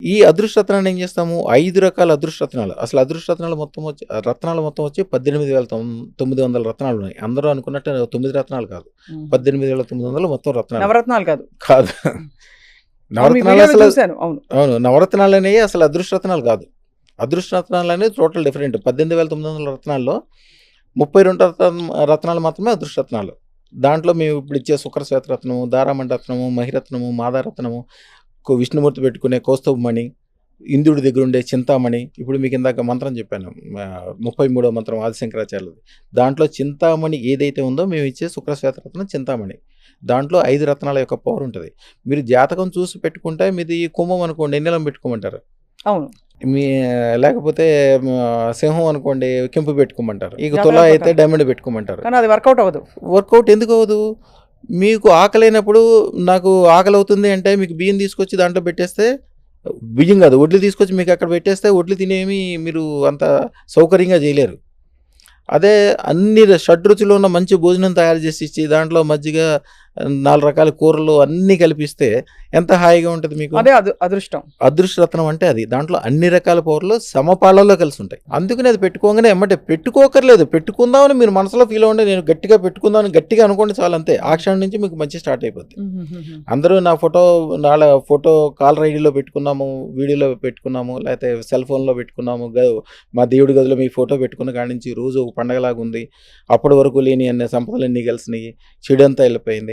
ఈ అదృష్టరత్నాన్ని ఏం చేస్తాము 5 రకాల అదృష్టరత్నాలు. అసలు అదృష్టరత్నాలు మొత్తం వచ్చి రత్నాలు మొత్తం వచ్చి 18,900 రత్నాలున్నాయి. అందరూ అనుకున్నట్టు 9 రత్నాలు కాదు. హుహు. 18,900 మొత్తం రత్నాలు. నవరత్నాలు కాదు. కాదు. అవును. మీ నవరత్నాలు వీడియోలో అసలు చూసాను. అవును. అవును. నవరత్నాలనేవి అసలు అదృష్టరత్నాలు కాదు. అదృష్టరత్నాలనేవి టోటల్ డిఫరెంట్. 18,900 రత్నాల్లో 32 రత్నాలు మాత్రమే అదృష్టరత్నాలు. దాంట్లో మేము ఇప్పుడు ఇచ్చే శుక్ర శ్వేతరత్నము, దారామణి రత్నము, మహిరత్నము, మాదారత్నము, విష్ణుమూర్తి పెట్టుకునే కౌస్తుభమణి, ఇంద్రుడి దగ్గర ఉండే చింతామణి. ఇప్పుడు మీకు ఇందాక మంత్రం చెప్పాను. 33వ మంత్రం ఆదిశంకరాచార్యులది. దాంట్లో చింతామణి ఏదైతే ఉందో మేము ఇచ్చే శుక్ర శ్వేతరత్నం చింతామణి. దాంట్లో 5 రత్నాల యొక్క పవర్ ఉంటుంది. మీరు జాతకం చూసి పెట్టుకుంటే మీది కుంభం అనుకోండి ఎన్నెలం పెట్టుకోమంటారు. అవును. మీ లేకపోతే సింహం అనుకోండి కెంపు పెట్టుకోమంటారు. ఇక తుల జాతకాల అయితే ప్రకారం. డైమండ్ పెట్టుకోమంటారు. కానీ అది వర్కౌట్ అవ్వదు. వర్కౌట్ ఎందుకు అవ్వదు? మీకు ఆకలైనప్పుడు నాకు ఆకలవుతుంది అంటే మీకు బియ్యం తీసుకొచ్చి దాంట్లో పెట్టేస్తే బియ్యం కాదు వడ్లు తీసుకొచ్చి మీకు అక్కడ పెట్టేస్తే వడ్లు తినేమి మీరు అంత సౌకర్యంగా చేయలేరు. అదే అన్ని షడ్రుచులు ఉన్న మంచి భోజనం తయారు చేసి ఇచ్చి దాంట్లో మజ్జిగ 4 రకాల కూరలు అన్నీ కలిపిస్తే ఎంత హాయిగా ఉంటుంది మీకు. అదే అదృష్టం. అదృష్టరత్నం అంటే అది. దాంట్లో అన్ని రకాల పవర్లు సమపాళ్ళలో కలిసి ఉంటాయి. అందుకని అది పెట్టుకోగానే ఎమ్మటే పెట్టుకోకర్లేదు. పెట్టుకుందామని మీరు మనసులో ఫీల్ అవ్వండి. నేను గట్టిగా పెట్టుకుందామని గట్టిగా అనుకోండి చాలు అంతే. ఆ క్షణం నుంచి మీకు మంచి స్టార్ట్ అయిపోద్ది. హుహుహుహు. అందరూ నా ఫోటో కాలర్ ఐడీలో పెట్టుకున్నాము, వీడియోలో పెట్టుకున్నాము, లేకపోతే సెల్ ఫోన్లో పెట్టుకున్నాము, మా దేవుడి గదిలో మీ ఫోటో పెట్టుకున్న కాడి నుంచి రోజు ఒక పండగలాగా ఉంది. అప్పటి వరకు లేని అన్ని సంపదలన్నీ కలిసినాయి. చెడు అంతా వెళ్ళిపోయింది.